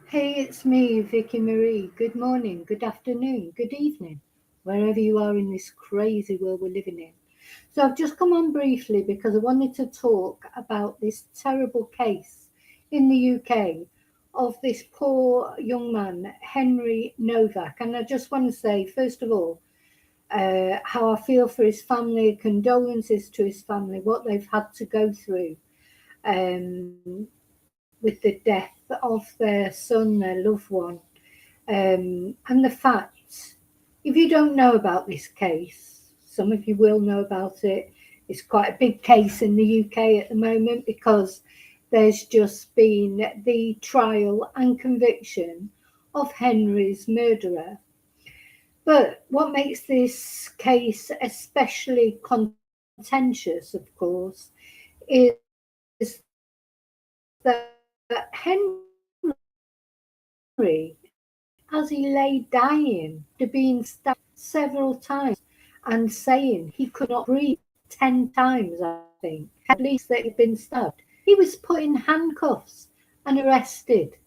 Hey, it's me, Vicky Marie. Good morning, good afternoon, good evening, wherever you are in this crazy world we're living in. So, I've just come on briefly because I wanted to talk about this terrible case in the UK of this poor young man, Henry Novak. And I just want to say, first of all, how I feel for his family, condolences to his family, what they've had to go through. With the death of their son, their loved one. And the fact, if you don't know about this case, some of you will know about it. It's quite a big case in the UK at the moment because there's just been the trial and conviction of Henry's murderer. But what makes this case especially contentious, of course, is that Henry, as he lay dying, to being stabbed several times and saying he could not breathe 10 times, I think, at least that he'd been stabbed. He was put in handcuffs and arrested,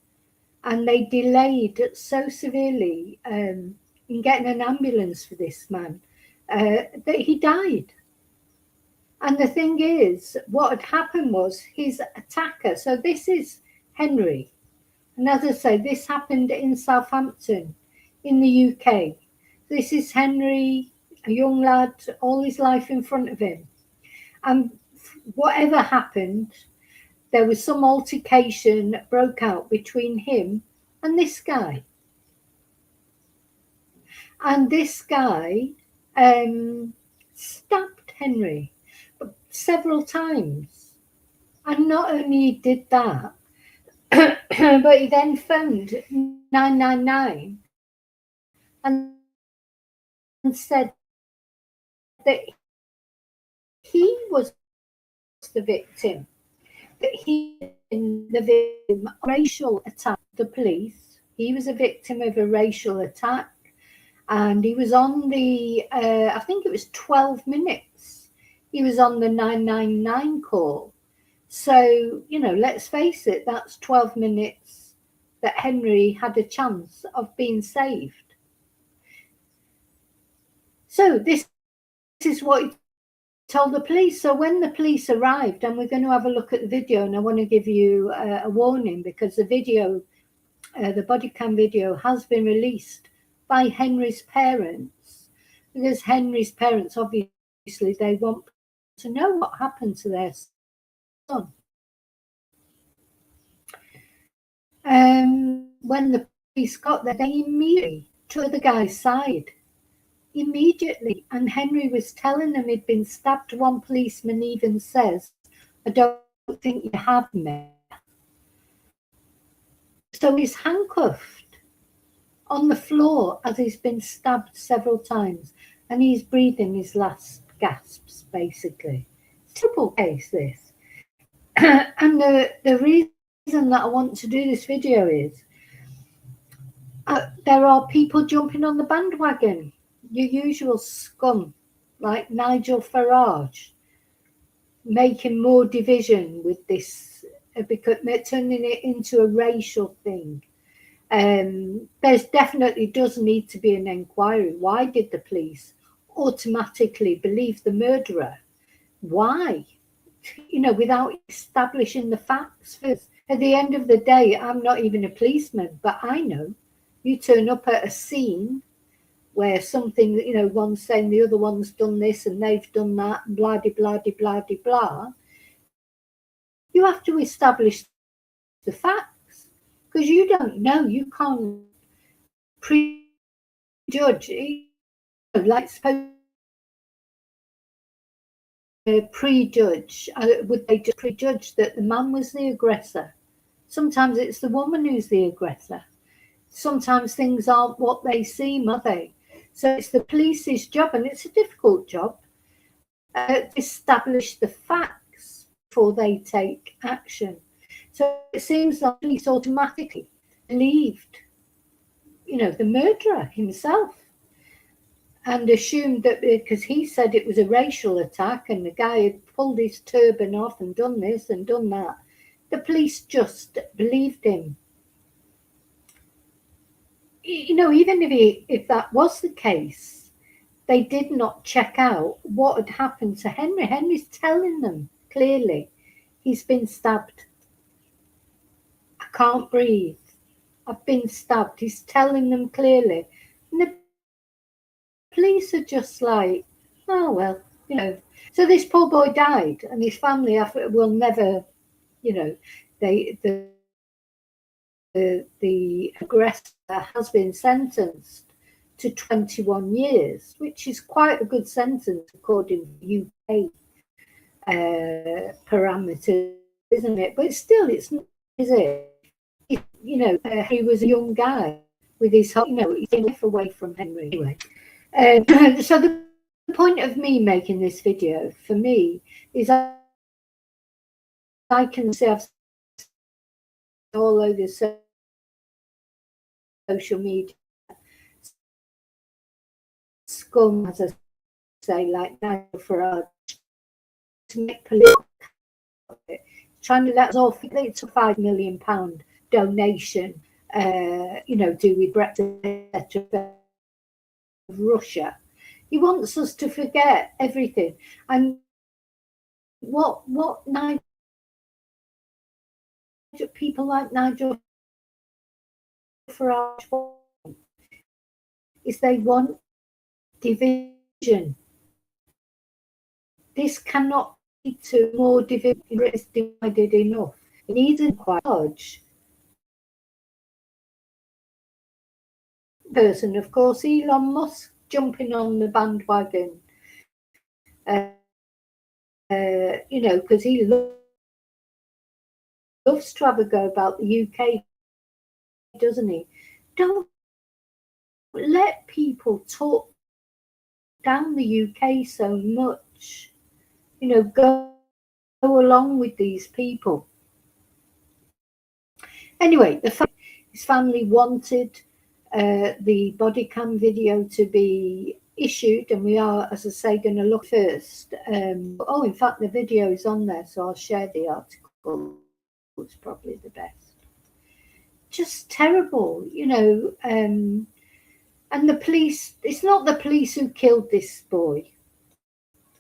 and they delayed so severely in getting an ambulance for this man that he died. And the thing is, what had happened was his attacker, so this is Henry. And as I say, this happened in Southampton in the UK. This is Henry, a young lad, all his life in front of him. And whatever happened, there was some altercation that broke out between him and this guy. And this guy stabbed Henry several times. And not only did that, but he then phoned 999 and said that he was the victim, that he was the victim of racial attack. The police, he was a victim of a racial attack, and he was on the, I think it was 12 minutes. He was on the 999 call. So, let's face it, that's 12 minutes that Henry had a chance of being saved. So this is what he told the police. So when the police arrived, and we're going to have a look at the video, and I want to give you a warning because the video, the body cam video, has been released by Henry's parents, because Henry's parents, obviously, they want to know what happened to their son. When the police got there, they immediately took the guy's side. Immediately. And Henry was telling them he'd been stabbed. One policeman even says, I don't think you have me. So he's handcuffed on the floor as he's been stabbed several times. And he's breathing his last gasps, basically. Simple case, this. And the reason that I want to do this video is there are people jumping on the bandwagon. Your usual scum, like Nigel Farage, making more division with this, because they're turning it into a racial thing. There's definitely does need to be an inquiry. Why did the police automatically believe the murderer? Why? Without establishing the facts first. At the end of the day, I'm not even a policeman, but I know you turn up at a scene where something, one's saying the other one's done this and they've done that, and blah, blah, blah, blah, blah. You have to establish the facts because you don't know. You can't prejudge. Like suppose prejudge. Would they just prejudge that the man was the aggressor? Sometimes it's the woman who's the aggressor. Sometimes things aren't what they seem, are they? So it's the police's job, and it's a difficult job, to establish the facts before they take action. So it seems like police automatically believed, the murderer himself, and assumed that because he said it was a racial attack and the guy had pulled his turban off and done this and done that, the police just believed him. you know, even if that was the case, they did not check out what had happened to Henry. Henry's telling them clearly he's been stabbed. I can't breathe. I've been stabbed. He's telling them clearly. And the police are just like, oh, well, you know. So this poor boy died, and his family will never, you know, the aggressor has been sentenced to 21 years, which is quite a good sentence according to UK parameters, isn't it? But still, it's not, is it? You know, he was a young guy with his whole, you know, he's been life away from Henry anyway. So the point of me making this video for me is I can see I've all over social media scum, as I say, like Nigel Farage, to make political of it, trying to let us all think that it's a £5 million donation, you know, do with Brexit, of Russia. He wants us to forget everything. And what Nigel, people like Nigel Farage want is they want division. This cannot lead to more division. It's divided enough. It needs a quite large person, of course, Elon Musk jumping on the bandwagon. You know, because he loves to have a go about the UK, doesn't he? Don't let people talk down the UK so much. You know, go along with these people. Anyway, his family wanted the body cam video to be issued, and we are, as I say, going to look first. Oh, in fact, the video is on there, so I'll share the article. It's probably the best. Just terrible, you know. And the police, it's not the police who killed this boy.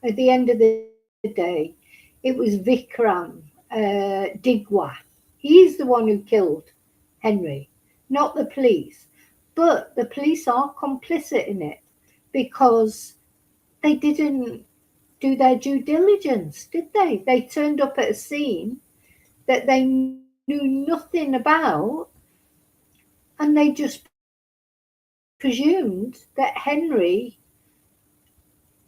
At the end of the day, it was Vikram Digwa. He's the one who killed Henry, not the police. But the police are complicit in it because they didn't do their due diligence, did they? They turned up at a scene that they knew nothing about, and they just presumed that Henry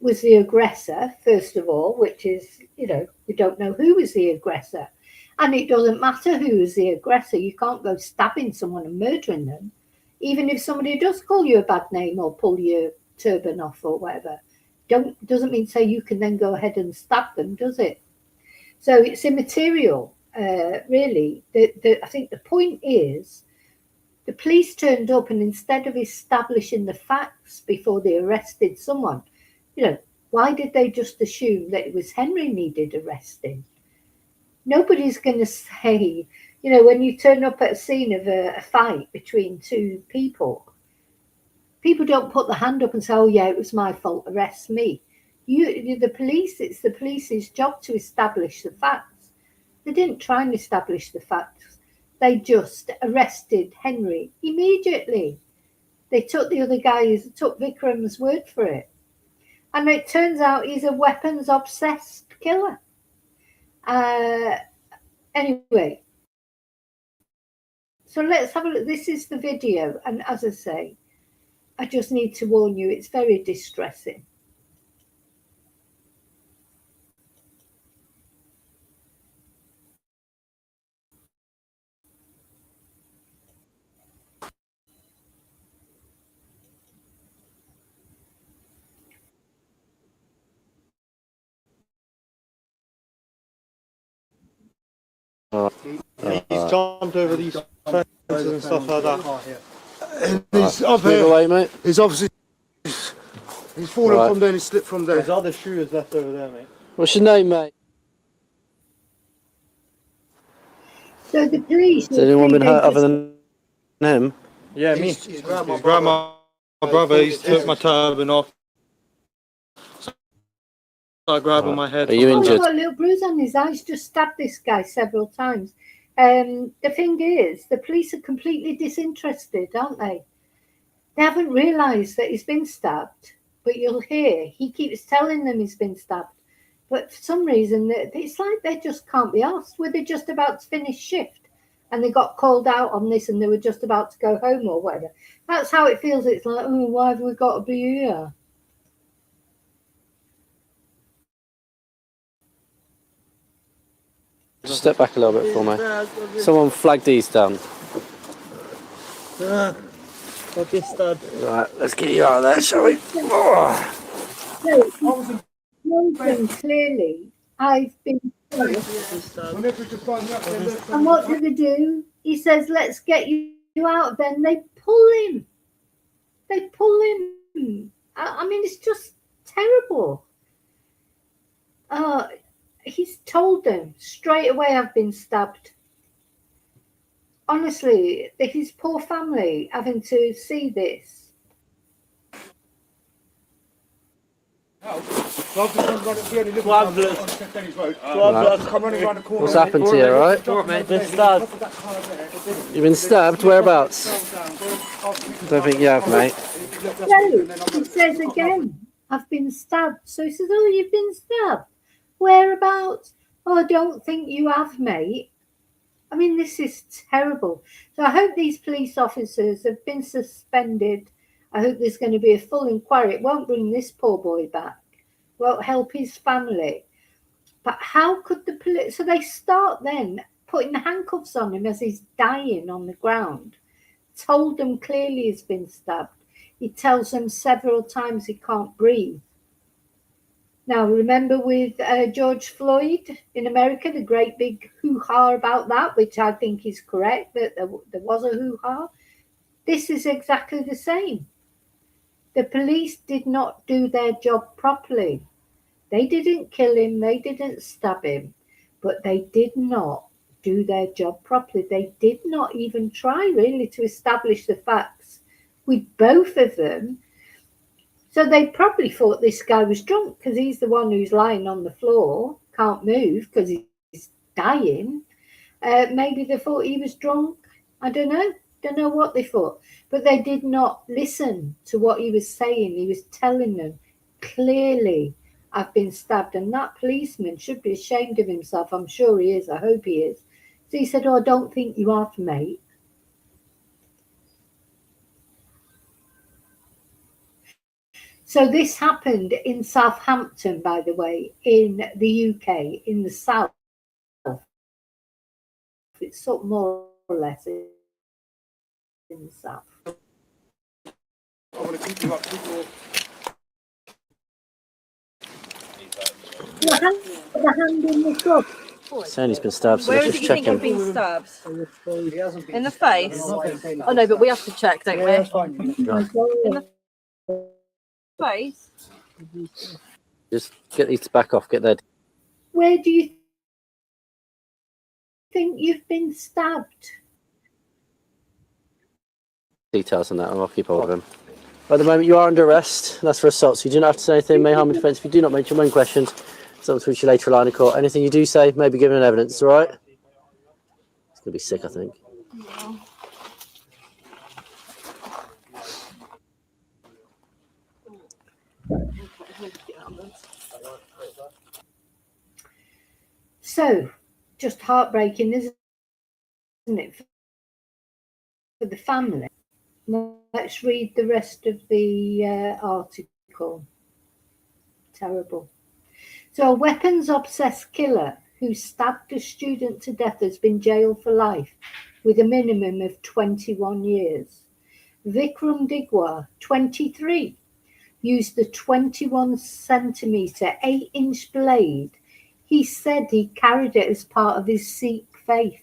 was the aggressor, first of all, which is, you know, we don't know who was the aggressor. And it doesn't matter who is the aggressor. You can't go stabbing someone and murdering them. Even if somebody does call you a bad name or pull your turban off or whatever, doesn't mean say you can then go ahead and stab them, does it? So it's immaterial, really. I think the point is the police turned up, and instead of establishing the facts before they arrested someone, you know, why did they just assume that it was Henry needed arresting? Nobody's going to say, you know, when you turn up at a scene of a fight between two people don't put the hand up and say, oh, yeah, it was my fault, arrest me. The police, it's the police's job to establish the facts. They didn't try and establish the facts. They just arrested Henry immediately. They took the other guys, took Vikram's word for it. And it turns out he's a weapons obsessed killer. Anyway, so let's have a look. This is the video. And as I say, I just need to warn you, it's very distressing. He's jumped over these fences and stuff like that. And he's up here. Away, mate. He's obviously he's fallen from there and he slipped from there. There's other shooters left over there, mate. What's your name, mate? So the police. Has anyone been hurt other than him? Yeah, me. He's grabbed my He's grabbed my brother. He's took my turban off. Started grabbing my head. Are you Oh, he's injured? got a little bruise on his eye. He's just stabbed this guy several times. The thing is, the police are completely disinterested, aren't they? They haven't realised that he's been stabbed, but you'll hear he keeps telling them he's been stabbed. But for some reason, it's like they just can't be asked. Were they just about to finish shift and they got called out on this and they were just about to go home or whatever? That's how it feels. It's like, oh, why have we got to be here? Just step back a little bit for me. Someone flag these down. I'll get stabbed. Right, let's get you out of there, shall we? Oh. No, one thing clearly, I've been told. And what do they do? He says, let's get you out of there. And they pull him. They pull him. I mean, it's just terrible. He's told them straight away, I've been stabbed. Honestly, his poor family having to see this. What's happened to you, alright? Been stabbed. You've been stabbed? Whereabouts? Don't think you have, mate. So he says again, I've been stabbed. So he says, oh, you've been stabbed. Whereabouts? Oh, I don't think you have, mate. I mean, this is terrible. So I hope these police officers have been suspended. I hope there's going to be a full inquiry. It won't bring this poor boy back. Won't help his family. But how could the police? So they start then putting handcuffs on him as he's dying on the ground. Told them clearly he's been stabbed. He tells them several times he can't breathe. Now, remember with George Floyd in America, the great big hoo-ha about that, which I think is correct, that there was a hoo-ha. This is exactly the same. The police did not do their job properly. They didn't kill him, they didn't stab him, but they did not do their job properly. They did not even try really to establish the facts with both of them. So they probably thought this guy was drunk because he's the one who's lying on the floor, can't move because he's dying. Maybe they thought he was drunk. I don't know what they thought. But they did not listen to what he was saying. He was telling them clearly, I've been stabbed. And that policeman should be ashamed of himself. I'm sure he is. I hope he is. So he said, oh, I don't think you have, mate. So this happened in Southampton, by the way, in the UK, in the south. It's sort of more or less in the south. I want to keep you up. The hand in the glove. Saying he's been stabbed, so Where let's is it just you check think him. you've been stabbed? In the face? Oh no, but we have to check, don't we? In the face? Just get these back off, get their Where do you think you've been stabbed? details on that, and I'll keep hold of him. At the moment, you are under arrest. That's for assault, so you do not have to say anything. May harm in defence if you do not mention when questioned. Something to which you later rely in court. Anything you do say may be given in evidence, all right? It's going to be sick, I think. Yeah. So, just heartbreaking, isn't it, for the family? Let's read the rest of the article. Terrible. So, a weapons-obsessed killer who stabbed a student to death has been jailed for life with a minimum of 21 years. Vikram Digwa, 23, used the 21-centimetre, 8-inch blade. He said he carried it as part of his Sikh faith.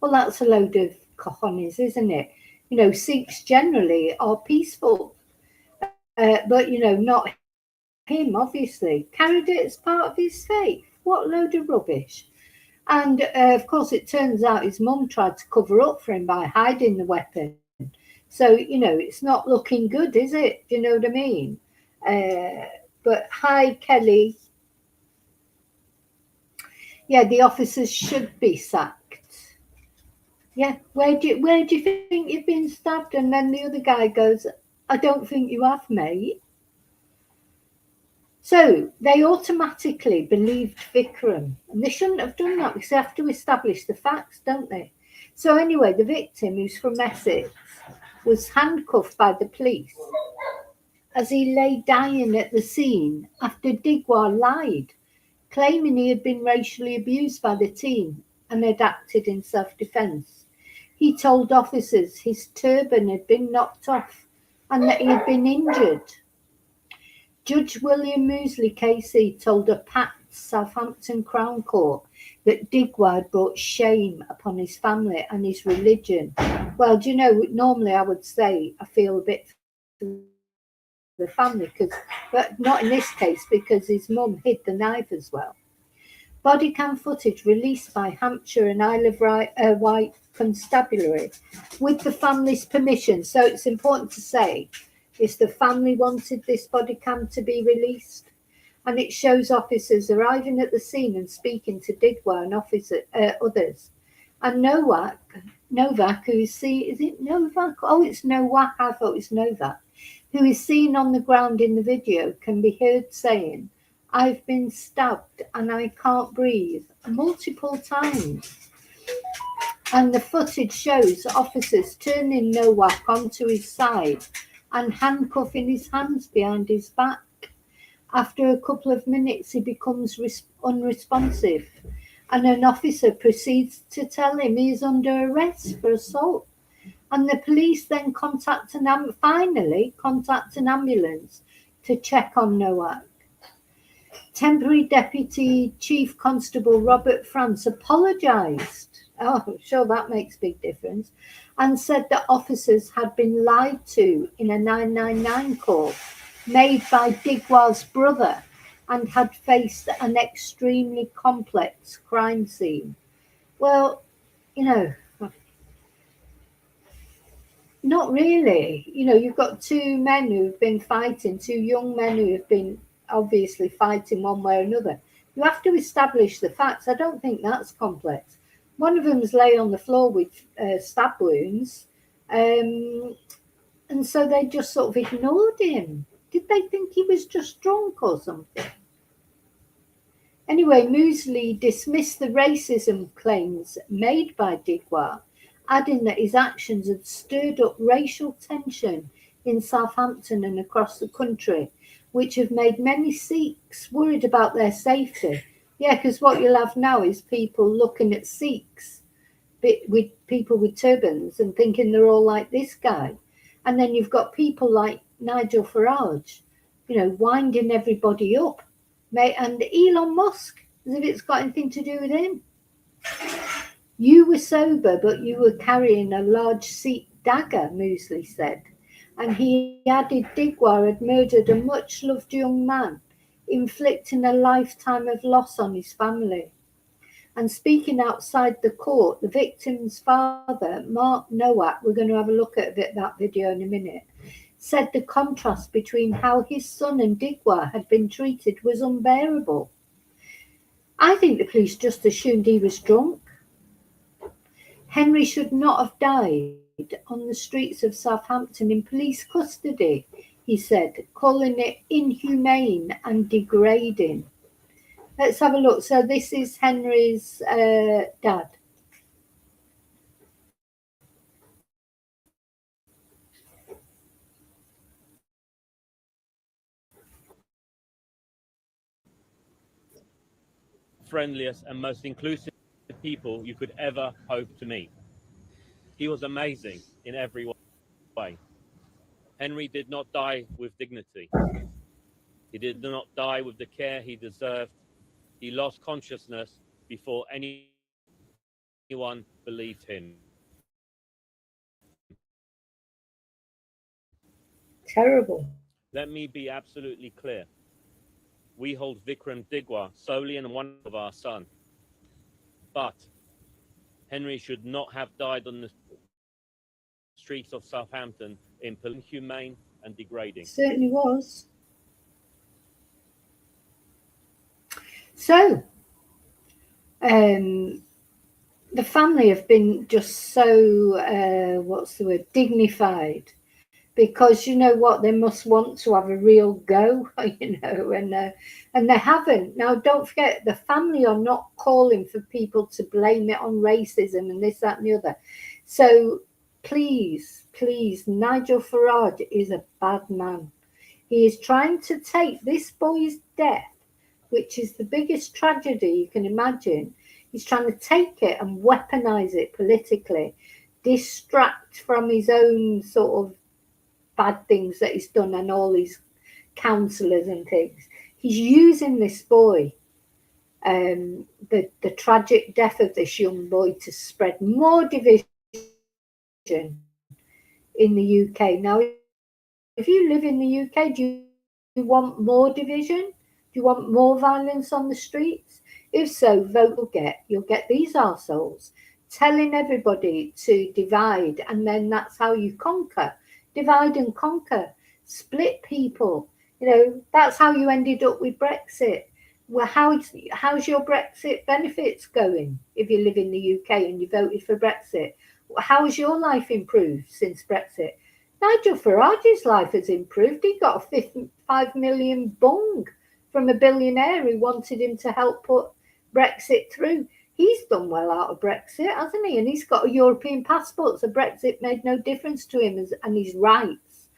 Well, that's a load of cojones, isn't it? You know, Sikhs generally are peaceful, but, you know, not him, obviously. Carried it as part of his faith. What load of rubbish. And, of course, it turns out his mum tried to cover up for him by hiding the weapon. So, you know, it's not looking good, is it? Do you know what I mean? But hi, Kelly. Yeah, the officers should be sacked. Yeah, where do you think you've been stabbed? And then the other guy goes, I don't think you have, mate. So they automatically believed Vikram, and they shouldn't have done that because they have to establish the facts, don't they? So anyway, the victim, who's from Essex, was handcuffed by the police as he lay dying at the scene after Digwar lied, claiming he had been racially abused by the team and had acted in self-defence. He told officers his turban had been knocked off and that he had been injured. Judge William Moosley KC told a packed Southampton Crown Court that Digwar had brought shame upon his family and his religion. Well, do you know, normally I would say I feel a bit for the family, but not in this case because his mum hid the knife as well. Body cam footage released by Hampshire and Isle of Wight Constabulary with the family's permission. So it's important to say is the family wanted this body cam to be released, and it shows officers arriving at the scene and speaking to Digwar and others. And Novak, who is it Novak? Oh, it's Novak. I thought it was Novak, who is seen on the ground in the video, can be heard saying, "I've been stabbed and I can't breathe," multiple times. And the footage shows officers turning Novak onto his side and handcuffing his hands behind his back. After a couple of minutes, he becomes unresponsive, and an officer proceeds to tell him he is under arrest for assault. And the police then finally contact an ambulance to check on Novak. Temporary Deputy Chief Constable Robert France apologised. Oh, I'm sure that makes a big difference. And said that officers had been lied to in a 999 call made by Digwar's brother and had faced an extremely complex crime scene. Well, you know, not really. You know, you've got two men who've been fighting, two young men who have been obviously fighting one way or another. You have to establish the facts. I don't think that's complex. One of them's lay on the floor with stab wounds, and so they just sort of ignored him. Did they think he was just drunk or something? Anyway, Moosley dismissed the racism claims made by Digwar, adding that his actions had stirred up racial tension in Southampton and across the country, which have made many Sikhs worried about their safety. Yeah, because what you'll have now is people looking at Sikhs, with people with turbans, and thinking they're all like this guy. And then you've got people like Nigel Farage, you know, winding everybody up. And Elon Musk, as if it's got anything to do with him. You were sober, but you were carrying a large Sikh dagger, Moosley said. And he added Digwar had murdered a much-loved young man, inflicting a lifetime of loss on his family. And speaking outside the court, the victim's father, Mark Novak, we're going to have a look at that video in a minute, said the contrast between how his son and Digwar had been treated was unbearable. I think the police just assumed he was drunk. Henry should not have died on the streets of Southampton in police custody, he said, calling it inhumane and degrading. Let's have a look. So this is Henry's dad. Friendliest and most inclusive people you could ever hope to meet. He was amazing in every way. Henry did not die with dignity. He did not die with the care he deserved. He lost consciousness before anyone believed him. Terrible. Let me be absolutely clear. We hold Vikram Digwar solely in one of our son. But Henry should not have died on the streets of Southampton inhumane and degrading. Certainly was. So, the family have been just so, what's the word, dignified, because you know what, they must want to have a real go, you know, and they haven't. Now, don't forget, the family are not calling for people to blame it on racism and this, that, and the other. So, please, Nigel Farage is a bad man. He is trying to take this boy's death, which is the biggest tragedy you can imagine. He's trying to take it and weaponize it politically, distract from his own sort of bad things that he's done and all his counsellors and things. He's using this boy, the tragic death of this young boy, to spread more division in the UK. Now, if you live in the UK, do you want more division? Do you want more violence on the streets? If so, vote you'll get these arseholes telling everybody to divide, and then that's how you conquer. Divide and conquer, split people. You know, that's how you ended up with Brexit. Well, how's your Brexit benefits going if you live in the UK and you voted for Brexit? How has your life improved since Brexit? Nigel Farage's life has improved. He got a 5 million bung from a billionaire who wanted him to help put Brexit through. He's done well out of Brexit, hasn't he? And he's got a European passport, so Brexit made no difference to him and his rights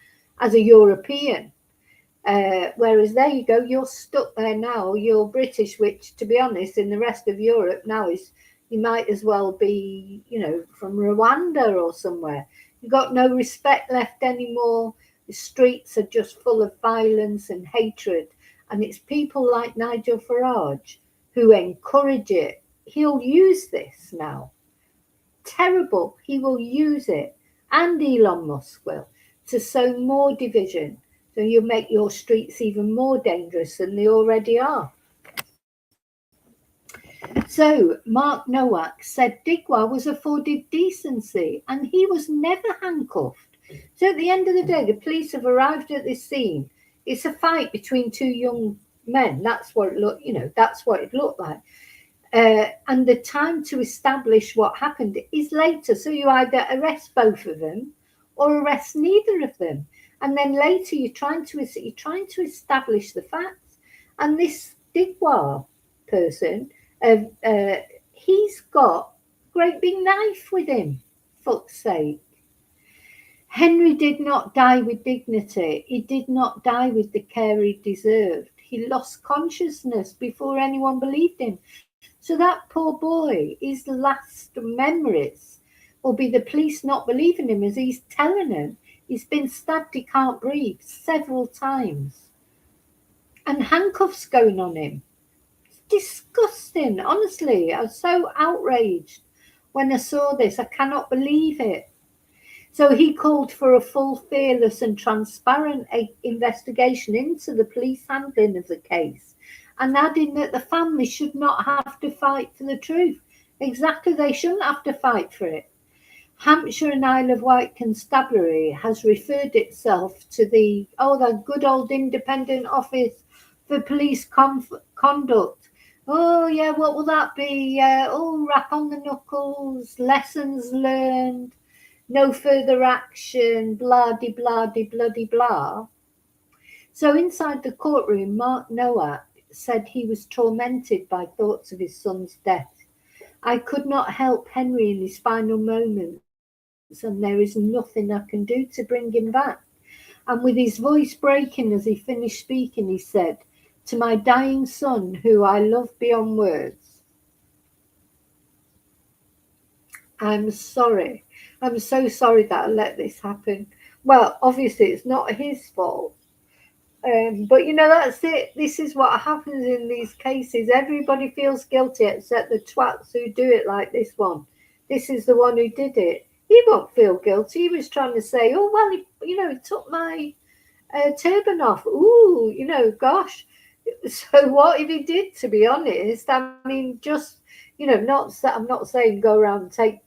as a European. Whereas there you go, you're stuck there now. You're British, which, to be honest, in the rest of Europe now is, you might as well be, you know, from Rwanda or somewhere. You've got no respect left anymore. The streets are just full of violence and hatred. And it's people like Nigel Farage who encourage it. He'll use this now. Terrible. He will use it. And Elon Musk will, to sow more division. So you make your streets even more dangerous than they already are. So Mark Novak said Digwa was afforded decency and he was never handcuffed. So at the end of the day, the police have arrived at this scene. It's a fight between two young men. That's what it looked, you know, that's what it looked like. And the time to establish what happened is later. So you either arrest both of them or arrest neither of them. And then later you're trying to establish the facts. And this Digwa person, he's got a great big knife with him, fuck's sake. Henry did not die with dignity. He did not die with the care he deserved. He lost consciousness before anyone believed him. So that poor boy, his last memories will be the police not believing him as he's telling them he's been stabbed, he can't breathe several times. And handcuffs going on him. It's disgusting, honestly. I was so outraged when I saw this. I cannot believe it. So he called for a full, fearless and transparent investigation into the police handling of the case, and adding that the family should not have to fight for the truth. Exactly, they shouldn't have to fight for it. Hampshire and Isle of Wight Constabulary has referred itself to the good old Independent Office for Police Conduct. Oh yeah, what will that be? Rap on the knuckles, lessons learned, no further action, blah-de, blah-de, bloody blah. So inside the courtroom, Mark Novak said he was tormented by thoughts of his son's death. I could not help Henry in his final moments, and there is nothing I can do to bring him back. And with his voice breaking as he finished speaking, he said, to my dying son, who I love beyond words, I'm sorry. I'm so sorry that I let this happen. Well, obviously it's not his fault. But you know, that's it. This is what happens in these cases. Everybody feels guilty except the twats who do it, like this one. This is the one who did it. He won't feel guilty. He was trying to say, oh, well, he took my turban off. Ooh, gosh. So what if he did, to be honest? I mean, just, I'm not saying go around and take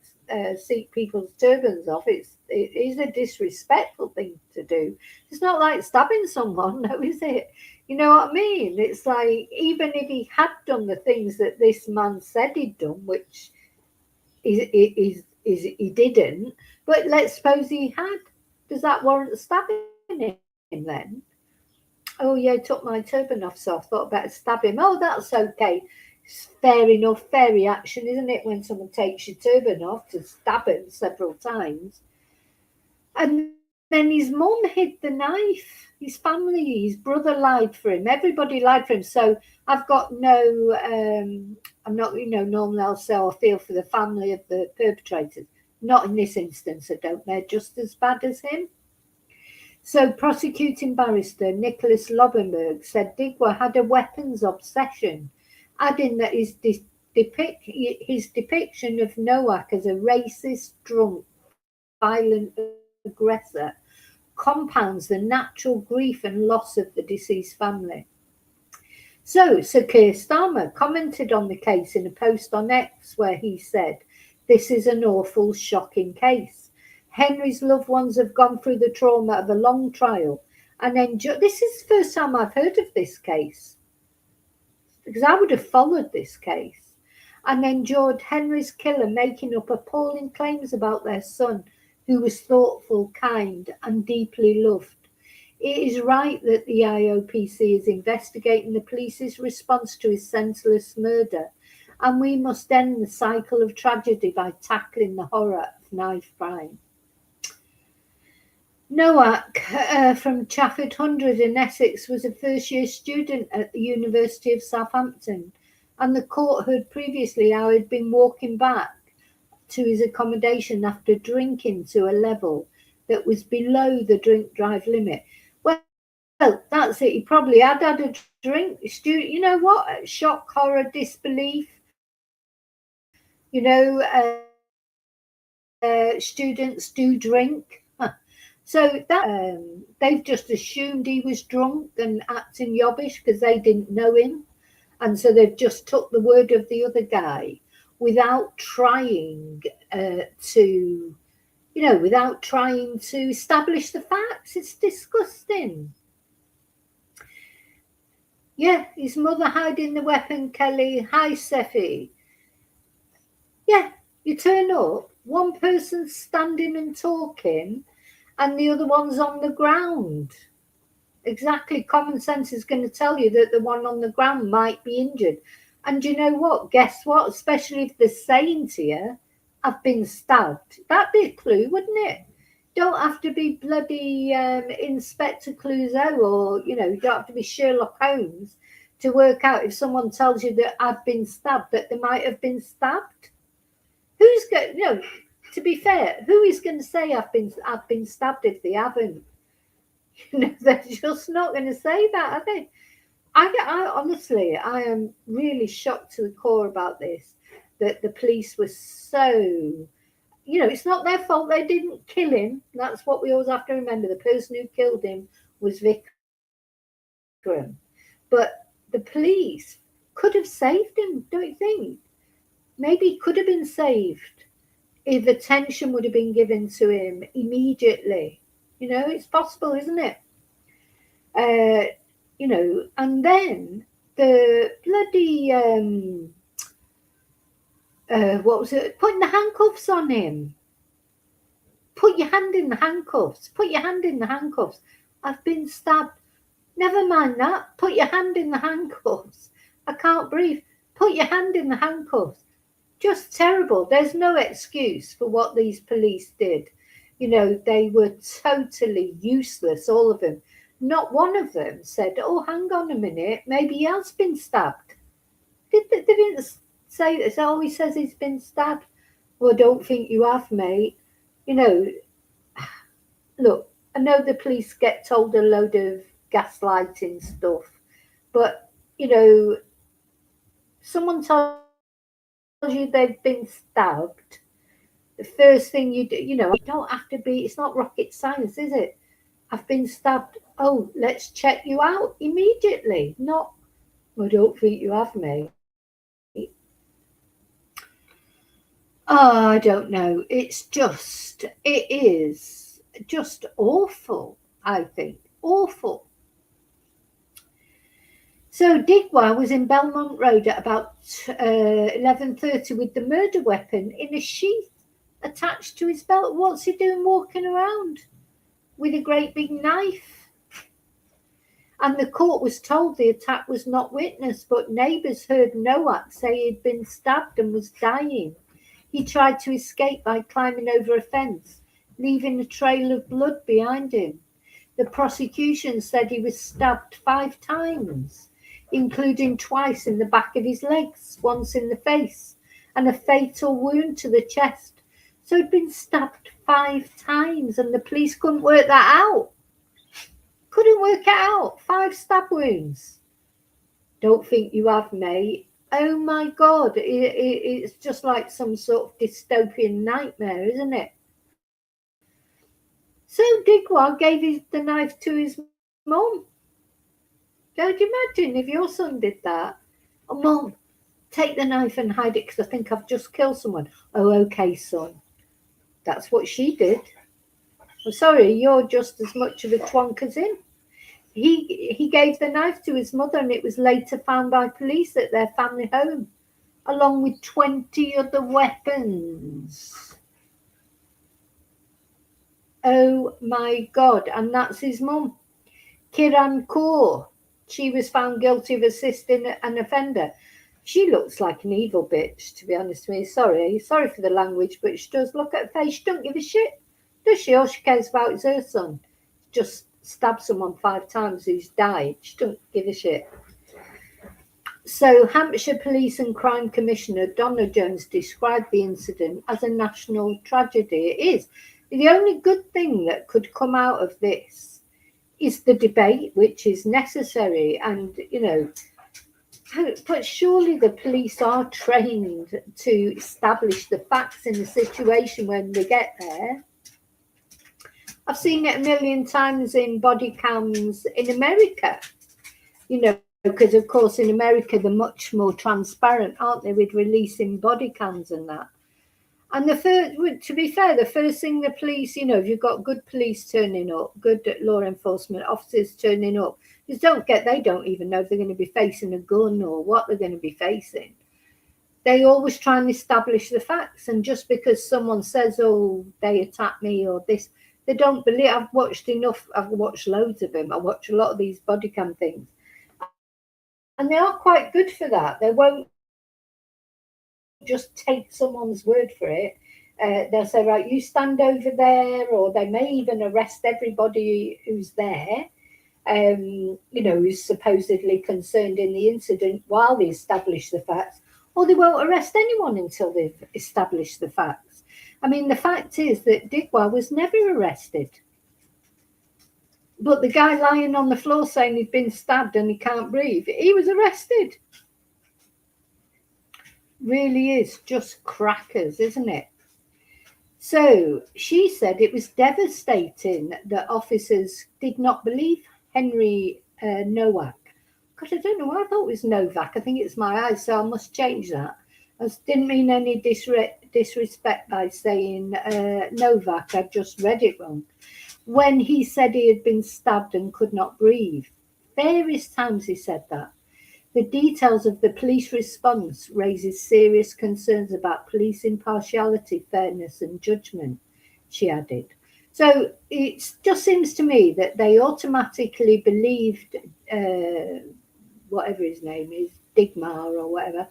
seek people's turbans off. It is a disrespectful thing to do. It's not like stabbing someone, no, is it? You know what I mean? It's like, even if he had done the things that this man said he'd done, which is he didn't, but let's suppose he had. Does that warrant stabbing him then? Oh yeah, he took my turban off, so I thought I better stab him. Oh, that's okay. It's fair enough, fair reaction, isn't it, when someone takes your turban off, to stab him several times? And then his mum hid the knife. His family, his brother lied for him. Everybody lied for him. So I've got no, I'm not, normally I'll say I feel for the family of the perpetrators. Not in this instance, I don't. They're just as bad as him. So prosecuting barrister Nicholas Lobenberg said Digwa had a weapons obsession, adding that his depiction of Novak as a racist, drunk, violent aggressor compounds the natural grief and loss of the deceased family. So Sir Keir Starmer commented on the case in a post on X where he said, "This is an awful, shocking case. Henry's loved ones have gone through the trauma of a long trial and this is the first time I've heard of this case, because I would have followed this case, and endured Henry's killer making up appalling claims about their son, who was thoughtful, kind, and deeply loved. It is right that the IOPC is investigating the police's response to his senseless murder, and we must end the cycle of tragedy by tackling the horror of knife crime." Novak from Chafford 100 in Essex was a first-year student at the University of Southampton, and the court heard previously how he'd been walking back to his accommodation after drinking to a level that was below the drink-drive limit. Well, that's it. He probably had a drink. You know what? Shock, horror, disbelief. Students do drink. So that they've just assumed he was drunk and acting yobbish because they didn't know him, and so they've just took the word of the other guy without trying to establish the facts. It's disgusting. Yeah, his mother hiding the weapon, Kelly. Hi, Seffi. Yeah, you turn up, one person's standing and talking, and the other one's on the ground. Exactly. Common sense is going to tell you that the one on the ground might be injured. And you know what? Guess what? Especially if they're saying to you, "I've been stabbed." That'd be a clue, wouldn't it? Don't have to be bloody Inspector Clouseau, or, you don't have to be Sherlock Holmes to work out, if someone tells you that I've been stabbed, that they might have been stabbed. Who's going, to be fair, who is going to say I've been stabbed if they haven't? They're just not going to say that, are they? I honestly, I am really shocked to the core about this, that the police were so, it's not their fault they didn't kill him. That's what we always have to remember. The person who killed him was Vikram. But the police could have saved him, don't you think? Maybe he could have been saved if attention would have been given to him immediately. It's possible, isn't it? And then the bloody, what was it? Putting the handcuffs on him. Put your hand in the handcuffs. Put your hand in the handcuffs. I've been stabbed. Never mind that. Put your hand in the handcuffs. I can't breathe. Put your hand in the handcuffs. Just terrible. There's no excuse for what these police did. They were totally useless, all of them. Not one of them said, "Oh, hang on a minute, maybe he has been stabbed." They didn't say this. Oh, he says he's been stabbed. Well, I don't think you have, mate. Look, I know the police get told a load of gaslighting stuff, but, someone tells you they've been stabbed, the first thing you do, you don't have to be, it's not rocket science, is it? I've been stabbed. Oh, let's check you out immediately. Not, I don't think you have, mate. Oh, I don't know. It is just awful, I think. Awful. So Digwa was in Belmont Road at about 11:30 with the murder weapon in a sheath attached to his belt. What's he doing walking around with a great big knife? And the court was told the attack was not witnessed, but neighbours heard Novak say he'd been stabbed and was dying. He tried to escape by climbing over a fence, leaving a trail of blood behind him. The prosecution said he was stabbed 5 times, including twice in the back of his legs, once in the face, and a fatal wound to the chest. So he'd been stabbed 5 times, and the police couldn't work that out. Couldn't work it out. 5 stab wounds. Don't think you have, mate. Oh my God, it's just like some sort of dystopian nightmare, isn't it? So Digwa gave the knife to his mum. Don't you imagine if your son did that? Oh, Mum, take the knife and hide it because I think I've just killed someone. Oh, okay, son. That's what she did. I'm sorry, you're just as much of a twonk as him. He gave the knife to his mother, and it was later found by police at their family home, along with 20 other weapons. Oh my God, and that's his mum. Kiran Kaur, she was found guilty of assisting an offender. She looks like an evil bitch, to be honest with you. Sorry for the language, but she does. Look at her face. She don't give a shit, does she? All she cares about is her son. Just stabbed someone 5 times who's died. She don't give a shit. So Hampshire Police and Crime Commissioner Donna Jones described the incident as a national tragedy. It is. The only good thing that could come out of this is the debate, which is necessary. And, you know, but surely the police are trained to establish the facts in a situation when they get there. I've seen it a million times in body cams in America, you know, because of course in America they're much more transparent, aren't they, with releasing body cams and that. And to be fair, the first thing the police, you know, if you've got good police turning up, good law enforcement officers turning up, they don't even know if they're going to be facing a gun or what they're going to be facing. They always try and establish the facts. And just because someone says, oh, they attacked me or this, they don't believe. I've watched loads of them. I watch a lot of these body cam things. And they are quite good for that. They won't just take someone's word for it. They'll say, right, you stand over there, or they may even arrest everybody who's there, you know, who's supposedly concerned in the incident while they establish the facts, or they won't arrest anyone until they've established the facts. I mean, the fact is that Digwa was never arrested. But the guy lying on the floor saying he'd been stabbed and he can't breathe, he was arrested. Really is just crackers, isn't it? So she said it was devastating that officers did not believe Henry Novak. God, I don't know why I thought it was Novak. I think it's my eyes, so I must change that. I didn't mean any disrespect by saying Novak. I just read it wrong. When he said he had been stabbed and could not breathe, various times he said that. The details of the police response raises serious concerns about police impartiality, fairness and judgment, she added. So it just seems to me that they automatically believed whatever his name is, Digmar or whatever,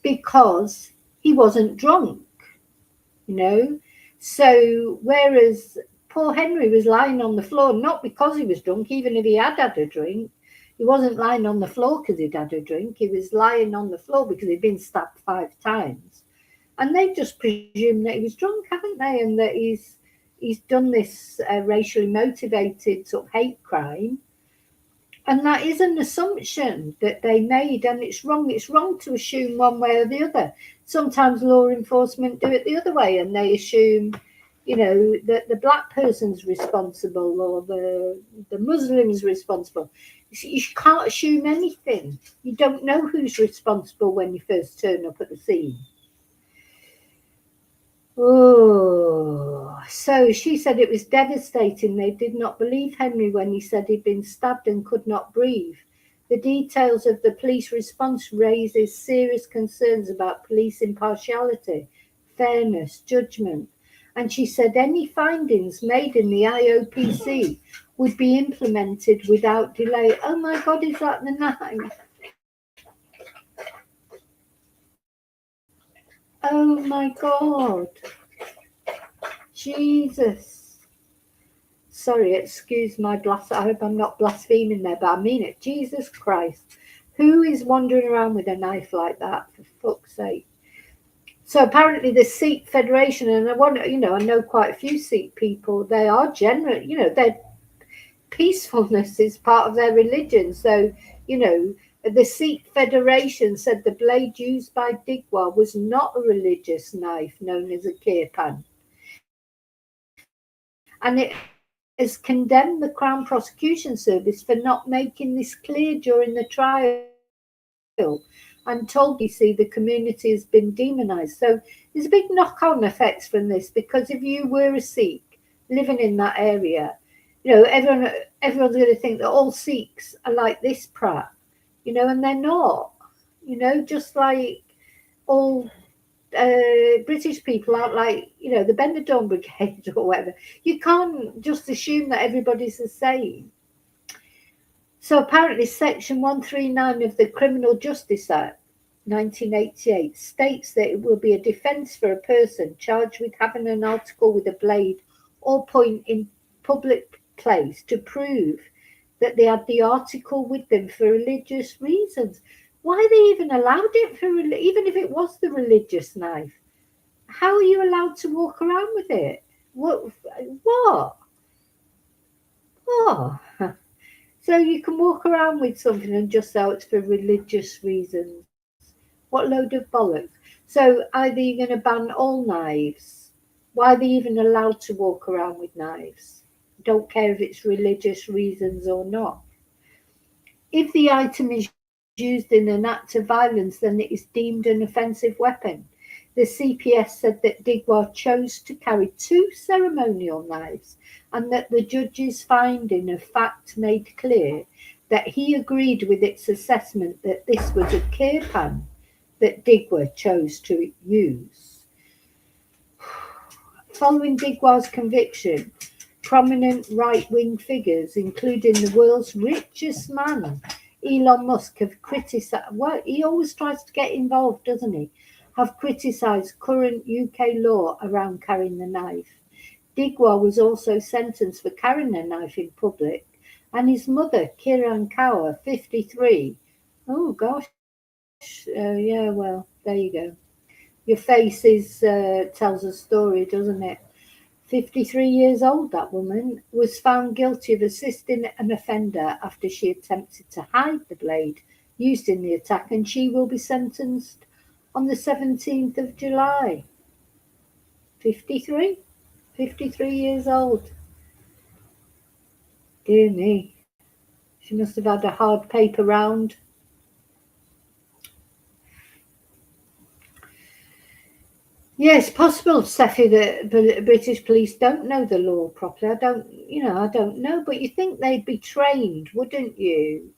because he wasn't drunk, you know. So whereas poor Henry was lying on the floor, not because he was drunk, even if he had had a drink. He wasn't lying on the floor because he'd had a drink. He was lying on the floor because he'd been stabbed 5 times. And they just presumed that he was drunk, haven't they? And that he's done this racially motivated sort of hate crime. And that is an assumption that they made, and it's wrong. It's wrong to assume one way or the other. Sometimes law enforcement do it the other way, and they assume, you know, that the black person's responsible or the Muslim's responsible. You can't assume anything. You don't know who's responsible when you first turn up at the scene. Oh, so she said it was devastating. They did not believe Henry when he said he'd been stabbed and could not breathe. The details of the police response raises serious concerns about police impartiality, fairness, judgment. And she said any findings made in the IOPC would be implemented without delay. Oh my God, is that the knife? Oh my God. Jesus. Sorry, excuse my I hope I'm not blaspheming there, but I mean it. Jesus Christ. Who is wandering around with a knife like that, for fuck's sake? So apparently the Sikh Federation, and I know quite a few Sikh people, they are generally, their peacefulness is part of their religion. So, the Sikh Federation said the blade used by Digwar was not a religious knife known as a kirpan. And it has condemned the Crown Prosecution Service for not making this clear during the trial and told BBC the community has been demonised. So there's a big knock-on effects from this, because if you were a Sikh living in that area, everyone's going to think that all Sikhs are like this prat, and they're not. Just like all British people aren't like, the Benidorm Brigade or whatever. You can't just assume that everybody's the same. So apparently Section 139 of the Criminal Justice Act 1988 states that it will be a defence for a person charged with having an article with a blade or point in public place to prove that they had the article with them for religious reasons. Why they even allowed it even if it was the religious knife? How are you allowed to walk around with it? What? Oh. So you can walk around with something and just say it's for religious reasons. What load of bollocks. So either you're going to ban all knives. Why are they even allowed to walk around with knives? Don't care if it's religious reasons or not. If the item is used in an act of violence, then it is deemed an offensive weapon. The CPS said that Digwar chose to carry 2 ceremonial knives, and that the judge's finding of fact made clear that he agreed with its assessment that this was a kirpan that Digwar chose to use. Following Digwar's conviction, prominent right-wing figures, including the world's richest man, Elon Musk, have criticised. Well, he always tries to get involved, doesn't he? Have criticised current UK law around carrying the knife. Digwar was also sentenced for carrying a knife in public, and his mother, Kiran Kaur, 53. Oh gosh, yeah. Well, there you go. Your face tells a story, doesn't it? 53 years old, that woman, was found guilty of assisting an offender after she attempted to hide the blade used in the attack, and she will be sentenced on the 17th of July. 53 years old. Dear me. She must have had a hard paper round. Yes, possible, Seffi, that the British police don't know the law properly. I don't know, but you think they'd be trained, wouldn't you?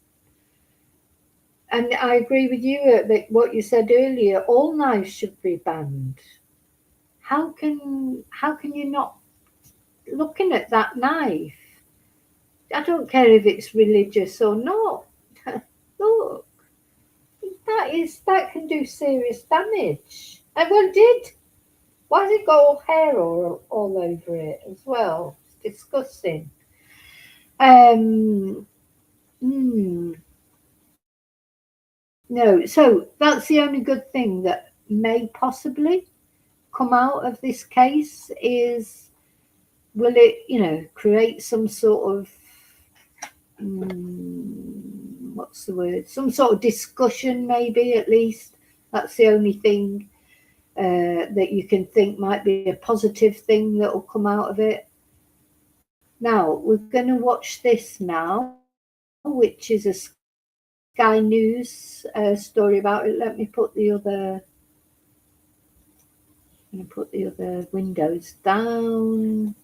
And I agree with you that what you said earlier, all knives should be banned. How can you not looking at that knife? I don't care if it's religious or not. Look, that can do serious damage. And well, did. Why has it got all hair all over it as well? It's disgusting. No, so that's the only good thing that may possibly come out of this case is, will it, create some sort of, what's the word? Some sort of discussion, maybe, at least. That's the only thing that you can think might be a positive thing that will come out of it. Now, we're going to watch this now, which is a Sky News story about it. Let me put the other I'm going to put the other windows down.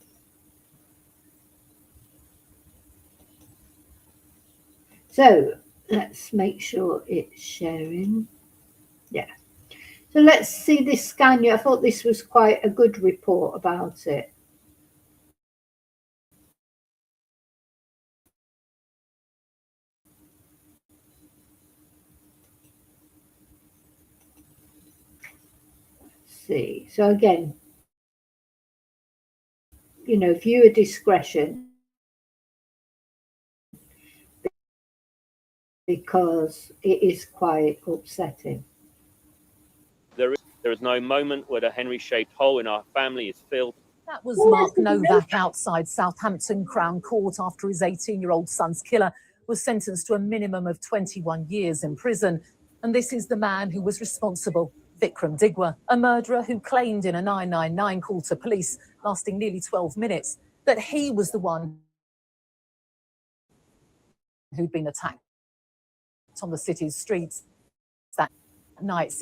So let's make sure it's sharing. Yeah. So let's see this scan. I thought this was quite a good report about it. Let's see. So again, viewer discretion, because it is quite upsetting. There is no moment where the Henry-shaped hole in our family is filled. That was Mark Novak outside Southampton Crown Court after his 18-year-old son's killer was sentenced to a minimum of 21 years in prison. And this is the man who was responsible, Vikram Digwa, a murderer who claimed in a 999 call to police, lasting nearly 12 minutes, that he was the one who'd been attacked on the city's streets that night.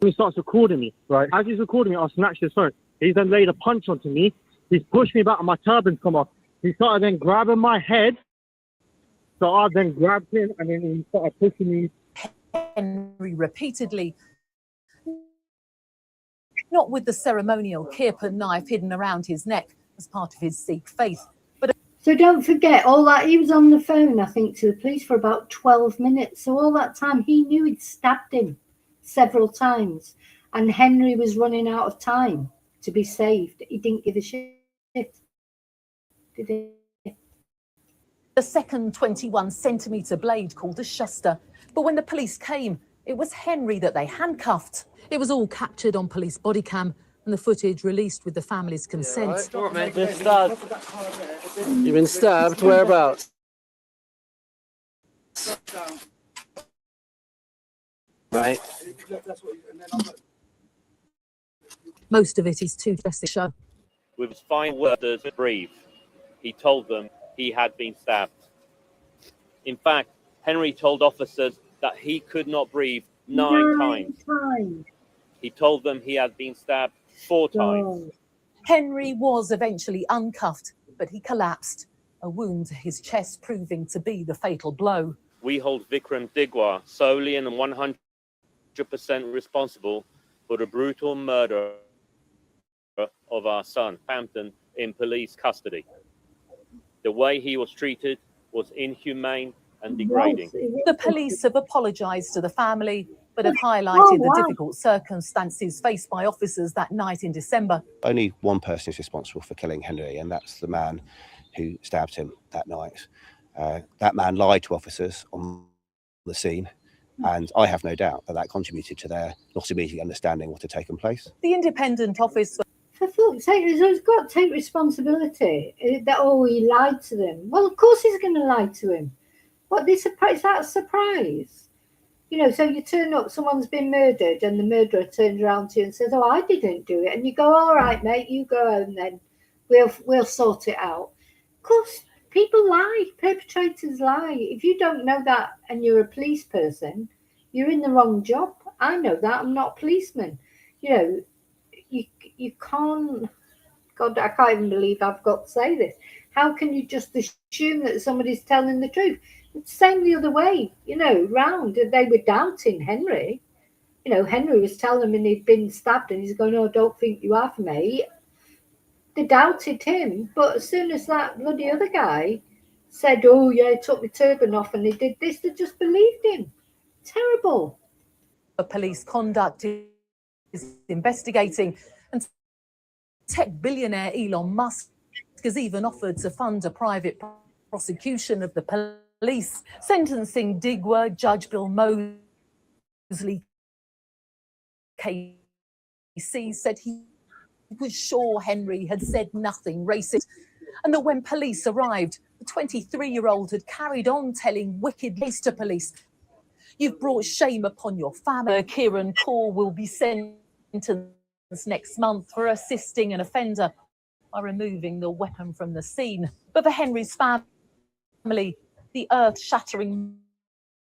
He starts recording me. Right. As he's recording me, I snatched his phone. He's then laid a punch onto me. He's pushed me back and my turban's come off. He started then grabbing my head. So I then grabbed him and then he started pushing me. Henry repeatedly, not with the ceremonial kirpan knife hidden around his neck as part of his Sikh faith. So don't forget, all that, he was on the phone, I think, to the police for about 12 minutes. So all that time, he knew he'd stabbed him several times. And Henry was running out of time to be saved. He didn't give a shit, did he? The second 21-centimetre blade called a shuster. But when the police came, it was Henry that they handcuffed. It was all captured on police body cam and the footage released with the family's consent. You've been stabbed. You've been stabbed? Whereabouts? Right. Most of it is too dressy show. With his fine words to breathe, he told them he had been stabbed. In fact, Henry told officers that he could not breathe nine times. He told them he had been stabbed 4 times. Henry was eventually uncuffed, but he collapsed, a wound to his chest proving to be the fatal blow. We hold Vikram Digwa solely and 100% responsible for the brutal murder of our son, Hampton, in police custody. The way he was treated was inhumane and degrading. The police have apologised to the family, but have highlighted the difficult circumstances faced by officers that night in December. Only one person is responsible for killing Henry, and that's the man who stabbed him that night. That man lied to officers on the scene, and I have no doubt that that contributed to their not immediately understanding what had taken place. The independent office... For fuck's sake, he's got to take responsibility that, he lied to them. Well, of course he's going to lie to him. What, is that a surprise? So you turn up, someone's been murdered, and the murderer turns around to you and says, I didn't do it. And you go, all right, mate, you go home then. We'll sort it out. Of course, people lie. Perpetrators lie. If you don't know that and you're a police person, you're in the wrong job. I know that. I'm not a policeman. You can't... God, I can't even believe I've got to say this. How can you just assume that somebody's telling the truth? It's the same the other way, round. They were doubting Henry. Henry was telling him he'd been stabbed and he's going, I don't think you have, mate. They doubted him. But as soon as that bloody other guy said, oh, yeah, he took my turban off and he did this, they just believed him. Terrible. Police conduct is investigating, and tech billionaire Elon Musk has even offered to fund a private prosecution of the police. Sentencing Digwa, Judge Bill Mosley KC said he was sure Henry had said nothing racist, and that when police arrived, the 23-year-old had carried on telling wicked lies to police. You've brought shame upon your family. Kieran Kaur will be sentenced next month for assisting an offender by removing the weapon from the scene. But for Henry's family, the earth-shattering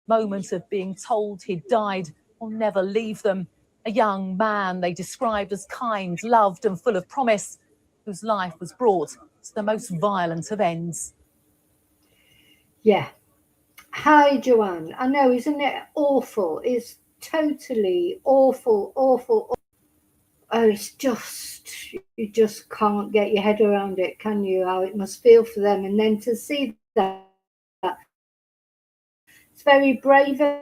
moment of being told he'd died will never leave them. A young man they described as kind, loved and full of promise, whose life was brought to the most violent of ends. Yeah. Hi, Joanne. I know, isn't it awful? It's totally awful, awful. Oh, it's just, you just can't get your head around it, can you? How it must feel for them. And then to see that, it's very brave of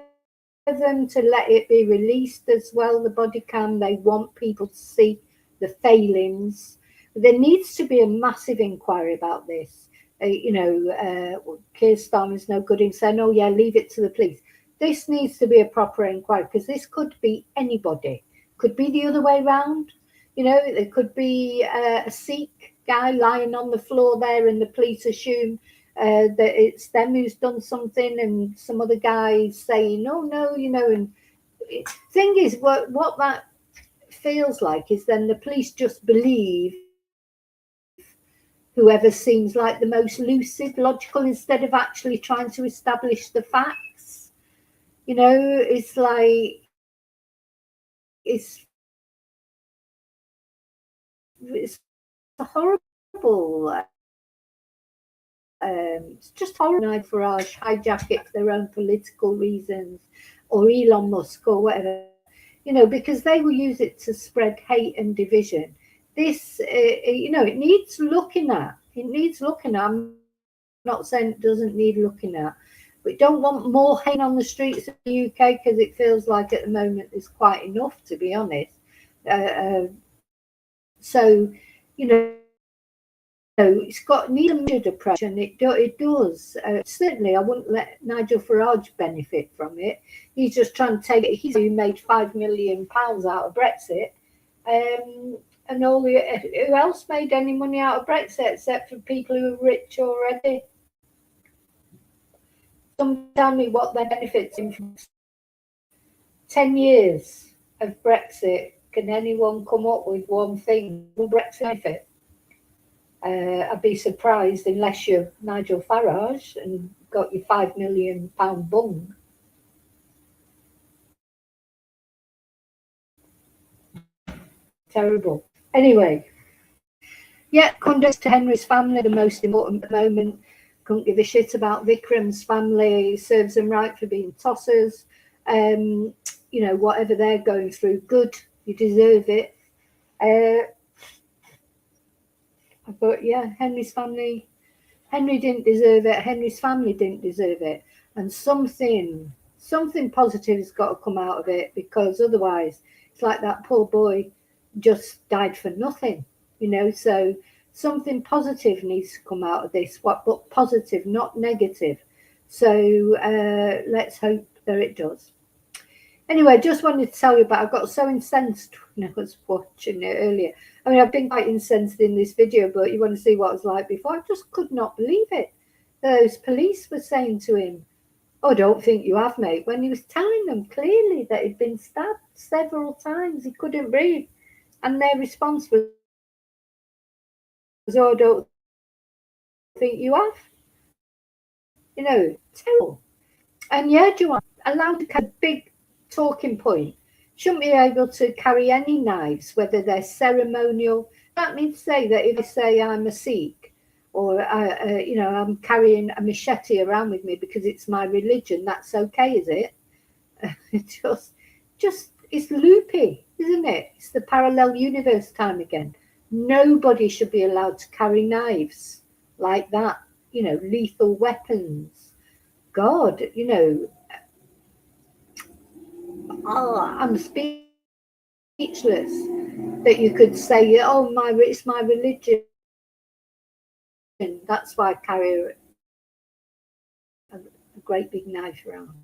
them to let it be released as well, the body cam. They want people to see the failings. There needs to be a massive inquiry about this. Keir Starmer's no good in saying, oh yeah, leave it to the police. This needs to be a proper inquiry, because this could be anybody. Could be the other way around. There could be a Sikh guy lying on the floor there, and the police assume that it's them who's done something, and some other guy saying, oh no, and thing is, what that feels like is then the police just believe whoever seems like the most lucid, logical, instead of actually trying to establish the facts. It's like, it's a horrible, it's just horrible. Farage hijack it for their own political reasons, or Elon Musk or whatever, because they will use it to spread hate and division. This, it needs looking at. It needs looking at. I'm not saying it doesn't need looking at. We don't want more hate on the streets of the UK, because it feels like at the moment there's quite enough, to be honest. So, it's got need a measured approach, and it does. Certainly, I wouldn't let Nigel Farage benefit from it. He's just trying to take it. He's who made £5 million out of Brexit, and all who else made any money out of Brexit except for people who are rich already? Someone tell me what their benefits in 10 years of Brexit. Can anyone come up with one thing? Will Brexit benefit? I'd be surprised unless you're Nigel Farage and got your £5 million bung. Terrible. Anyway, yeah, condolences to Henry's family, the most important at the moment. Couldn't give a shit about Vikram's family. Serves them right for being tossers. Whatever they're going through, good. You deserve it. But yeah, Henry's family, Henry didn't deserve it. Henry's family didn't deserve it. And something positive has got to come out of it, because otherwise it's like that poor boy just died for nothing, so something positive needs to come out of this, but positive, not negative. So let's hope that it does. Anyway, just wanted to tell you about, I got so incensed when I was watching it earlier. I mean, I've been quite incensed in this video, but you want to see what it was like before. I just could not believe it. Those police were saying to him, oh, I don't think you have, mate, when he was telling them clearly that he'd been stabbed several times. He couldn't breathe. And their response was, oh, I don't think you have. Terrible. And yeah, Joanne, allowed to have a big talking point. Shouldn't be able to carry any knives, whether they're ceremonial. That means to say that if I say I'm a Sikh, or I'm carrying a machete around with me because it's my religion, that's okay, is it? just it's loopy, isn't it? It's the parallel universe time again. Nobody should be allowed to carry knives like that, lethal weapons. God, I'm speechless that you could say, oh, it's my religion. That's why I carry a great big knife around.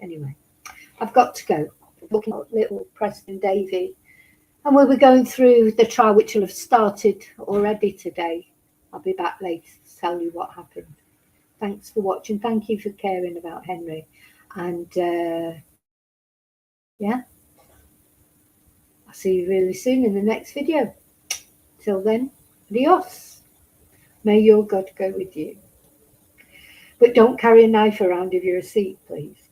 Anyway, I've got to go. Looking at little Preston Davy, and we'll be going through the trial, which will have started already today. I'll be back later to tell you what happened. Thanks for watching. Thank you for caring about Henry. And yeah, I'll see you really soon in the next video. Till then, adios. May your God go with you. But don't carry a knife around if you're a Sikh, please.